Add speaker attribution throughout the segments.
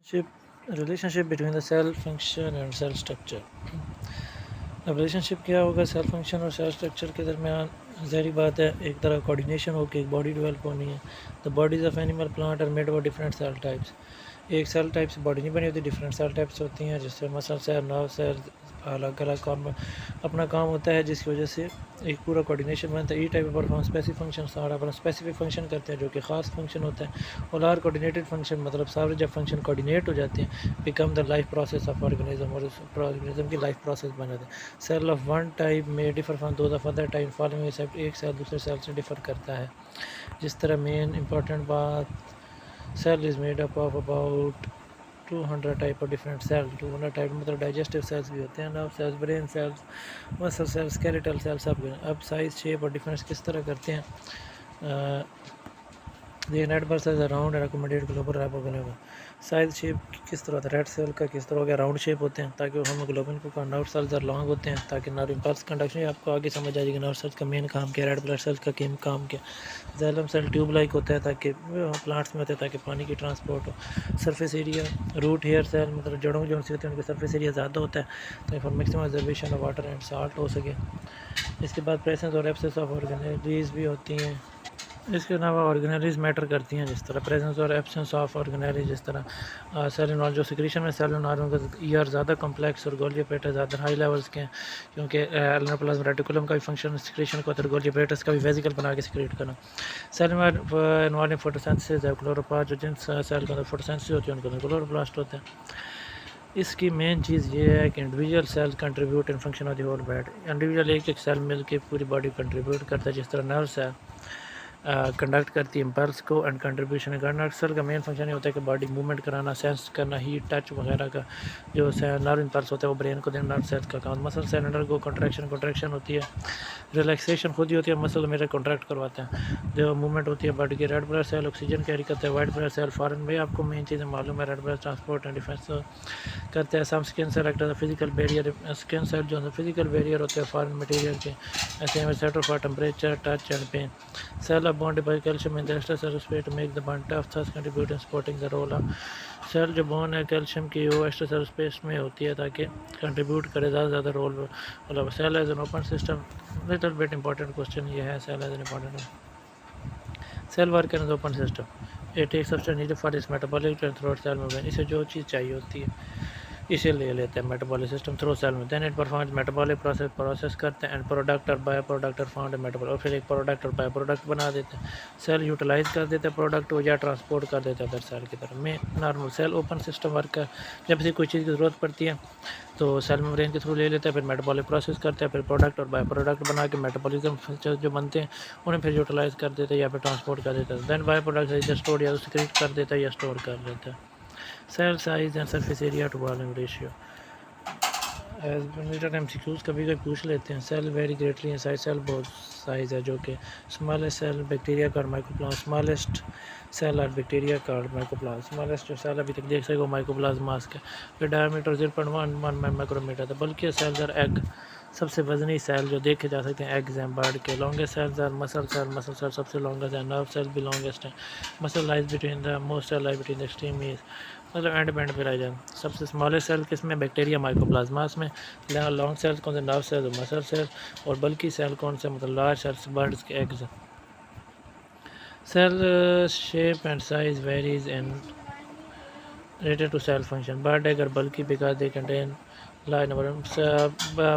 Speaker 1: Ship Relationship between the cell function and cell structure. अब relationship क्या होगा cell function और सेल स्ट्रक्चर के दरमियान? ज़ाहिर बात है, एक तरह कोऑर्डिनेशन हो के एक बॉडी डेवलप होनी है। The bodies of animal plant are made of different cell types. एक सेल टाइप से बॉडी नहीं बनी होती, डिफरेंट सेल टाइप्स होती हैं, जिससे मसल सेल, नर्व सेल अलग अलग काम अपना काम होता है, जिसकी वजह से एक पूरा कोऑर्डिनेशन बनता है। ई टाइप परफॉर्म स्पेसिफिक फंक्शन, सारा अपना स्पेसिफिक फंक्शन करते हैं जो कि ख़ास फंक्शन होता है। और आर कोऑर्डिनेटेड फंक्शन मतलब सारे जब फंक्शन कोऑर्डिनेट हो जाते हैं become the life process of organism, और उस ऑर्गेनिज्म की लाइफ प्रोसेस बन जाते हैं। Cell of one type may differ from those of other type following except एक सेल दूसरे सेल से डिफर करता है। जिस तरह मेन इंपॉर्टेंट बात, cell is made up of about 200 type of different cell. 200 type मतलब डाइजेस्टिव सेल्स भी होते हैं, nerve cells, brain cells, muscle sales, skeletal sales, सब। अब साइज, शेप और डिफरेंस किस तरह करते हैं? The net burst is around and accommodated global hemoglobin. Size shape किस तरह होता है? रेड सेल का किस तरह हो गया? राउंड शेप होते हैं ताकि हीमोग्लोबिन को नर्व सेल्स लॉन्ग होते हैं ताकि नर्व इम्पल्स कंडक्शन आपको आगे समझ आ जाएगी। नर्व सेल्स का मेन काम क्या है, रेड ब्लड सेल्स का काम क्या। जैलम सेल ट्यूब लाइक होता है ताकि प्लांट्स में होता है ताकि पानी की ट्रांसपोर्ट हो। Surface area, root hair cell मतलब जड़ों जो सी होती है उनका सरफेस एरिया ज़्यादा होता है ताकि for maximum observation of water and salt हो सके। इसके बाद प्रेजेंस और एब्सेंस ऑफ ऑर्गेनेलीज भी होती हैं। इसके अलावा ऑर्गेनेलीज मैटर करती हैं, जिस तरह प्रेजेंस और एब्सेंस ऑफ ऑर्गेनेलीज, जिस तरह सेलिनॉल जो सिक्रीशन में सेलिनॉल का ईआर ज़्यादा कॉम्प्लेक्स और गोल्गी पेटस ज़्यादा हाई लेवल्स के हैं, क्योंकि एल्नोप्लाज्म रेटिकुलम का भी फंक्शन सिक्रीशन को होता है, गोल्गी पेटस का भी वेजिकल बना के सिक्रेट करना। सेलिनॉल इन्वॉल्विंग फोटोसिंथेसिस है, क्लोरोप्लास्ट जो जिन सेल के अंदर फोटोसिंथेसिस होती है उनके अंदर क्लोरोप्लास्ट होते हैं। इसकी मेन चीज़ ये है कि individual cell contribute in function of the whole body. Individual एक एक सेल मिल के पूरी बॉडी कंट्रीब्यूट करता है, जिस तरह नर्व सेल कंडक्ट करती है इम्पल्स को एंड कंट्रीब्यूशन। नर्व सेल का मेन फंक्शन ये होता है कि बॉडी मूवमेंट कराना, सेंस करना, हीट, टच वगैरह का जो नर्व इम्पल्स होता है वो ब्रेन को देना, नर्व सेल्स का काम। मसल सेल अंडर को कंट्रैक्शन होती है, रिलैक्सेशन खुद ही होती है, मसल मेरे कॉन्ट्रैक्ट करवाते हैं, जो मूवमेंट होती है बॉडी की। Red blood cell oxygen carry करते हैं, वाइट ब्लड सेल फॉरन में आपको मेन चीज़ें मालूम है, red blood transport and defence करते हैं। Some skin cell act physical barrier, skin cell जो है फिजिकल बैरियर होते हैं फॉरन मटेरियल के, ऐसे में set for temperature, touch and pain. Cell of bond by calcium in the extra space to make the bond tough, thus contribute in supporting the role of. Cell जो bond है calcium की वो extra cell space में होती है ताकि contribute करे ज़्यादा रोल। मतलब cell as an open system, little bit important question ये है, cell as an important cell work as open system. It takes substance needed for its metabolic through cell movement. इसे जो चीज़ चाहिए होती है इसे ले लेते हैं मेटाबॉलिक सिस्टम थ्रू सेल में। Then it performs metabolic process करते हैं एंड प्रोडक्ट और बायो प्रोडक्ट और फाउंड मेटाबॉलिक, और फिर एक प्रोडक्ट और बायो प्रोडक्ट बना देते हैं। सेल यूटिलाइज कर देते हैं प्रोडक्ट को या ट्रांसपोर्ट कर देते हैं अदर सेल की तरफ। में normal cell open system work कर, जब से कोई चीज़ की ज़रूरत पड़ती है तो सेल मेम्ब्रेन के थ्रू ले लेते हैं, फिर मेटाबॉलिक प्रोसेस करते हैं, फिर प्रोडक्ट और बायो प्रोडक्ट बना के मेटाबॉलिज्म जो बनते हैं उन्हें फिर यूटिलाइज कर देते हैं या फिर ट्रांसपोर्ट कर देते हैं। देन बायो प्रोडक्ट स्टोर या सिक्रेट कर देता है या स्टोर कर देता है। Cell size and surface area to volume ratio, as MCQs कभी कभी पूछ लेते हैं। Cell very greatly in size, cell बहुत साइज़ है जो कि smallest cell bacteria called mycoplasma, smallest cell are bacteria called mycoplasma. Smallest जो सेल अभी तक देख सके वो माइक्रोप्लाज्म मास्क है, फिर डायमीटर 0.11 माइक्रोमीटर था। बल्कि सेल्स आर एग, सबसे वजनी सेल जो देखे जा सकते हैं एग्स हैं बर्ड के। Longest cells are muscle cell सबसे लॉन्गेस्ट है। नर्व सेल भी लॉन्गेस्ट है। Muscle lies between the most cell lies between the extreme ease, मतलब एंड बैंड पर आ जाए। सबसे स्मॉलेस्ट सेल किसमें? बैक्टीरिया माइकोप्लाज्मास में। लॉन्ग सेल्स कौन से? नर्व सेल और मसल सेल। और बल्कि सेल कौन से? मतलब लार्ज सेल्स बर्ड्स के eggs. Cell shape and size varies in related to cell function. Bird अगर बल्कि because they contain large number,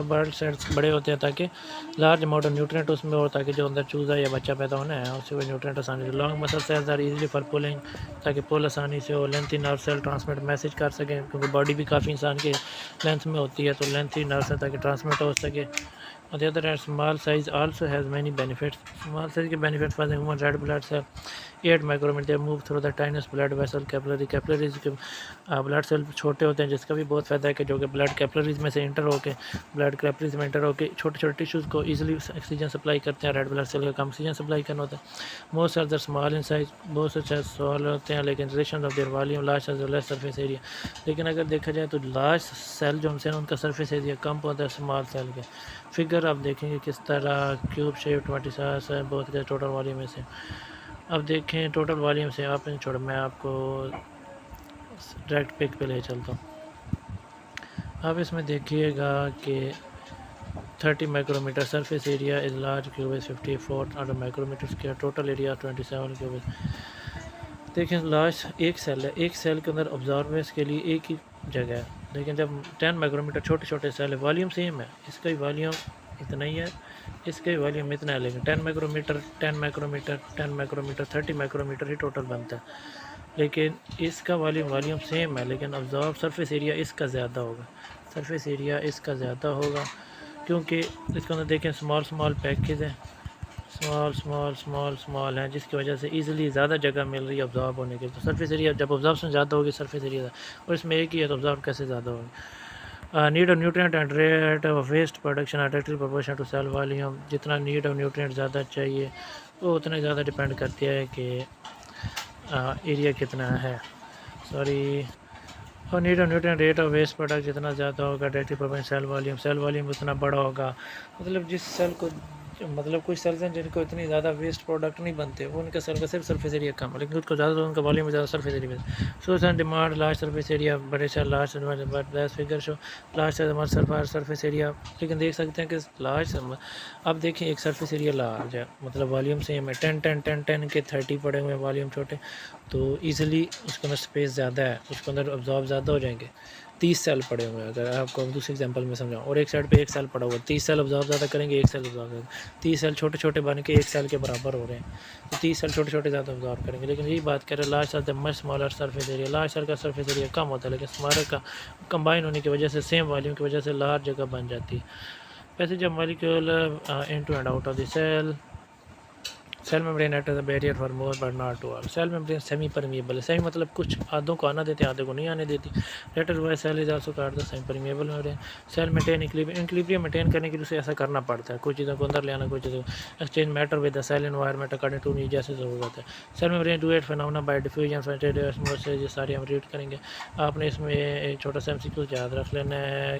Speaker 1: bird cells बड़े होते हैं ताकि लार्ज अमाउंट ऑफ न्यूट्रिएंट उसमें हो, ताकि जो अंदर चूज़ा या बच्चा पैदा होना है उससे वो न्यूट्रिएंट आसानी से। Long muscle cells are easily for pulling, ताकि पुल आसानी से हो। Lengthy nerve cell transmit message कर सकें, क्योंकि बॉडी भी काफ़ी इंसान के लेंथ में होती है, तो लेंथी नर्व सेल ताकि ट्रांसमिट हो सके। On the other hand, small size also has many benefits. Small size के benefits for the human red blood cell 8 micrometer, they move through the tiniest blood vessel capillaries के blood cell छोटे होते हैं, जिसका भी बहुत फ़ायदा है कि जो कि blood capillaries में से इंटर होके blood capillaries में इंटर होके छोटे छोटे टिश्यूज़ को easily ऑक्सीजन सप्लाई करते हैं। रेड ब्लड सेल का काम ऑक्सीजन सप्लाई करना होता है। Most are the small in size, बहुत से सेल स्मॉल होते हैं लेकिन relation of their volume large as well as surface area. लेकिन अगर देखा जाए तो लार्ज सेल जो हमसे उनका सरफेस एरिया कम होता है स्मॉल सेल के। फिगर आप देखेंगे किस तरह क्यूब शेप 27 है बहुत के टोटल वॉल्यूम में से। अब देखें टोटल वॉल्यूम से आप छोड़, मैं आपको डायरेक्ट पिक पे ले चलता हूँ। अब इसमें देखिएगा कि 30 micrometer surface area is large cube is 54 और micrometer square, total area 27 cube. देखिए लास्ट एक सेल है, एक सेल के अंदर ऑब्जॉर्वेंस के लिए एक ही जगह है, लेकिन जब 10 माइक्रोमीटर छोटे छोटे सेल है, वॉल्यूम सेम है, इसका ही वॉल्यूम इतना ही है, इसका ही वॉल्यूम इतना है, लेकिन 10 माइक्रोमीटर 10 माइक्रोमीटर 10 माइक्रोमीटर 30 माइक्रोमीटर ही टोटल बनता है, लेकिन इसका वॉल्यूम सेम है, लेकिन ऑब्जॉर्व सरफेस एरिया इसका ज़्यादा होगा, सरफेस एरिया इसका ज़्यादा होगा, क्योंकि इसके अंदर देखें स्मॉल स्मॉल पैकेज हैं, स्मॉल हैं, जिसकी वजह से इजीली ज़्यादा जगह मिल रही है ऑब्जॉर्व होने के। तो सरफेस एरिया जब ऑब्जॉर्प्शन ज़्यादा होगी, सरफेस एरिया, और इसमें एक ही है तो ऑब्जॉर्व कैसे ज़्यादा होगी। Need of nutrient and rate of waste production are directly proportional to cell volume. जितना नीड ऑफ न्यूट्रिएंट ज़्यादा चाहिए वो उतना ज़्यादा डिपेंड करती है कि एरिया कितना है, और need of nutrient rate of waste product जितना ज़्यादा होगा डायरेक्टली प्रोपोर्शनल सेल वॉल्यूम उतना बड़ा होगा। मतलब जिस सेल को, मतलब कुछ सेल्स हैं जिनको इतनी ज़्यादा वेस्ट प्रोडक्ट नहीं बनते, वो उनका सेल का सिर्फ सरफेस एरिया कम है, लेकिन उसको ज़्यादा उनका वॉल्यूम में ज़्यादा सरफेस एरिया में। Source and demand large surface area, बड़े cell large but less figure show large surface area. लेकिन देख सकते हैं कि लार्ज, अब देखें एक सरफेस एरिया लार्ज है, मतलब वॉल्यूम सेम है, 10 के 30 पड़े हुए हैं वॉल्यूम छोटे, तो ईज़िली उसके अंदर स्पेस ज़्यादा है, उसके अंदर ऑब्जॉर्व ज़्यादा हो जाएंगे। 30 सेल पड़े हुए हैं, अगर आपको दूसरे एग्जांपल में समझाऊँ, और एक साइड पे एक सेल पड़ा हुआ है, 30 सेल ऑब्जॉर्व ज़्यादा करेंगे, एक सेल ऑब्जॉर्व करेंगे, 30 सेल छोटे छोटे बन के एक सेल के बराबर हो रहे हैं, तो 30 सेल छोटे छोटे ज़्यादा ऑब्जॉर्व करेंगे। लेकिन यही बात करें large cell much smaller surface area, large cell का सरफेस एरिया कम होता है, लेकिन स्मॉलर का कंबाइन होने की वजह से, सेम वॉल्यूम की वजह से लार्ज जगह बन जाती है। Passage of molecule into and out of the cell membrane act as a barrier for more but not to all. Cell membrane semi permeable है, सेमी मतलब कुछ आधों को आना देते हैं, आधे को नहीं आने देती। Later why cell is also called the semi permeable membrane. Cell maintain equilibrium maintain करने के लिए उसे ऐसा करना पड़ता है, कुछ चीज़ों को अंदर ले आना, कुछ चीज़ों exchange matter with the cell environment according to need, जैसे ज़रूरत है। Cell membrane do it phenomena by diffusion से, ये सारी हम रीड करेंगे। आपने इसमें एक छोटा सा एमसीक्यू याद रख लेना है,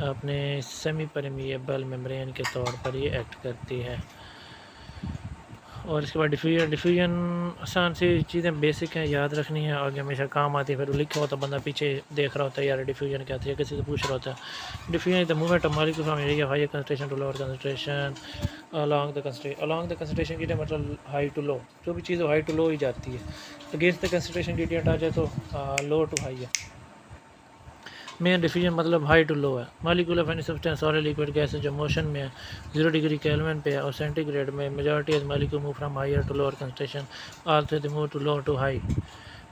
Speaker 1: अपने सेमी परमिएबल मेम्ब्रेन के तौर पर ये एक्ट करती है। और इसके बाद डिफ्यूजन आसान सी चीज़ें बेसिक हैं, याद रखनी है, आगे हमेशा काम आती है। फिर लिखा होता बंदा पीछे देख रहा होता है, यार डिफ्यूजन क्या था, किसी से पूछ रहा होता है। Diffusion the movement of molecule from area high concentration to lower concentration along the concentration की मतलब हाई टू लो, जो भी चीज़ हाई टू लो ही जाती है। अगेंस्ट द कंसंट्रेशन ग्रेडियंट आ जाए तो लो टू हाई है। मेन डिफ्यूजन मतलब हाई टू लो है। Molecule of any substance solid liquid gas जो मोशन में है 0 डिग्री केल्विन पे है, और सेंटीग्रेड में majority of molecule move from higher to lower concentration also they move to low to high.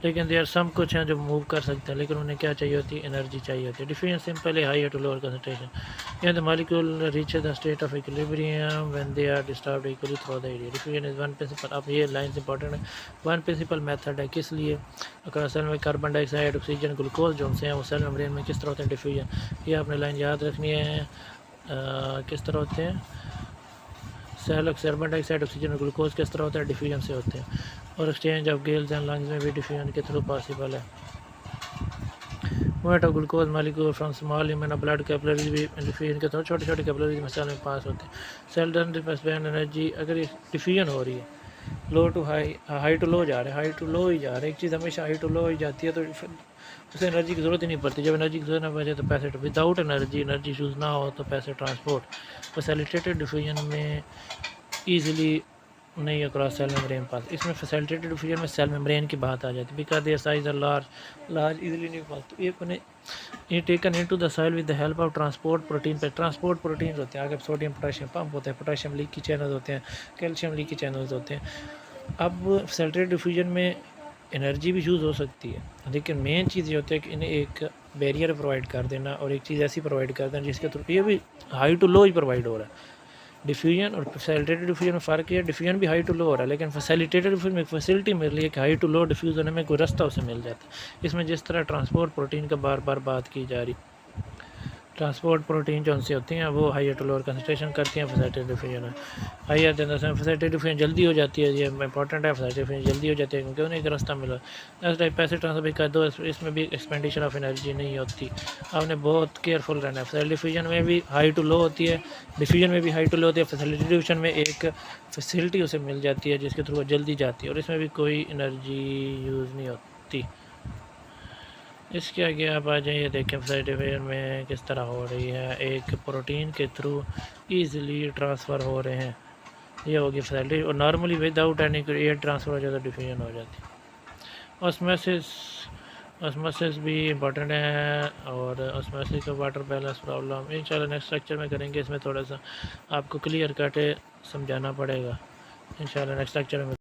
Speaker 1: लेकिन देयर सम कुछ हैं जो मूव कर सकते हैं, लेकिन उन्हें क्या चाहिए होती है, एनर्जी चाहिए होती है। Diffusion simply higher to lower concentration, या the molecule reach the state of equilibrium when they are disturbed equally through the area. Diffusion is one principle, अब ये लाइन्स इंपॉर्टेंट है, वन प्रिंसिपल मेथड है। किस लिए? अगर सेल में carbon dioxide, oxygen, glucose जो से हैं वो सेल मेम्ब्रेन में किस तरह होते हैं डिफ्यूजन, ये आपने लाइन याद रखनी है। किस तरह होते हैं सेल, कार्बन डाइऑक्साइड, ऑक्सीजन और ग्लूकोज किस तरह होता है, डिफ्यूजन से होते हैं। और exchange of gas and lungs में भी डिफ्यूजन के थ्रू पॉसिबल है। Movement of glucose molecule from small human blood capillaries भी डिफ्यूजन के थ्रू छोटे छोटे कैपिलरीज में सेल में पास होते हैं। सेल डन डिस्पेंड एनर्जी, अगर ये डिफ्यूजन हो रही है, लो टू हाई, हाई टू लो जा रहे हैं, हाई टू लो ही जा रहे हैं, एक चीज़ हमेशा हाई टू लो ही जाती है, तो उसे एनर्जी की ज़रूरत ही नहीं पड़ती। जब एनर्जी की ज़रूरत ना पड़े तो पैसे, विदाउट एनर्जी यूज़ ना हो तो पैसे ट्रांसपोर्ट फैसिलिटेटेड डिफ्यूजन में ईजिली नहीं अक्रॉस सेल मेम्ब्रेन पास। इसमें फैसिलिटेटेड डिफ्यूजन में सेल मेम्ब्रेन की बात आ जाती है, because their size are large easily नहीं पास। तो ये taken into the soil with the help of transport protein पे, ट्रांसपोर्ट प्रोटीन होते हैं, आगे सोडियम पोटेशियम पंप होते हैं, पोटेशियम लीक की चैनल्स होते हैं, कैल्शियम लीक की चैनल्स होते हैं। अब फैसिलिटेटेड डिफ्यूजन में एनर्जी भी यूज़ हो सकती है, लेकिन मेन चीज़ ये होती है कि इन्हें एक बैरियर प्रोवाइड कर देना और एक चीज़ ऐसी प्रोवाइड कर देना जिसके थ्रू ये भी हाई टू लो ही प्रोवाइड हो रहा है। डिफ्यूजन और फैसिलिटेटेड डिफ्यूजन में फ़र्क है, डिफ्यूजन भी हाई टू लो हो रहा है, लेकिन फैसिलिटेटेड डिफ्यूजन में एक फैसिलिटी मिल रही है कि हाई टू लो डिफ्यूज़ होने में कोई रास्ता उसे मिल जाता है। इसमें जिस तरह ट्रांसपोर्ट प्रोटीन का बार बार बात की जा रही, ट्रांसपोर्ट प्रोटीन जो उनसे होती हैं वो हाइयर टू लोअर कंसंट्रेशन करती हैं। फैसिलिटेटेड डिफ्यूजन है हाइयर देन फैसिलिटेटेड डिफ्यूजन जल्दी हो जाती है, ये इंपॉर्टेंट है, फैसिलिटेटेड डिफ्यूजन जल्दी हो जाती है क्योंकि उन्हें एक रास्ता मिला। नेक्स्ट टाइप पैसे ट्रांसफर भी कर दो, इसमें भी एक्सपेंडिचर ऑफ एनर्जी नहीं होती, आपने बहुत केयरफुल रहना है। फैसिलिटेटेड डिफ्यूजन में भी हाई टू लो होती है, डिफ्यूजन में भी हाई टू लो होती है, फैसिलिटेटेड डिफ्यूजन में एक फैसिलिटी उसे मिल जाती है जिसके थ्रू वो जल्दी जाती है और इसमें भी कोई एनर्जी यूज़ नहीं होती। इसके आगे आप आ जाइए, देखें डिवीजन में किस तरह हो रही है, एक प्रोटीन के थ्रू ईज़िली ट्रांसफ़र हो रहे हैं। ये होगी फैसिलिटी, और normally without any air transfer हो जाता है, डिफ्यूजन हो जाती है। ऑस्मोसिस भी इम्पॉर्टेंट है, और ऑस्मोसिस का वाटर बैलेंस प्रॉब्लम इंशाल्लाह नेक्स्ट लेक्चर में करेंगे। इसमें थोड़ा सा आपको क्लियर कट समझाना पड़ेगा इंशाल्लाह नेक्स्ट लेक्चर में।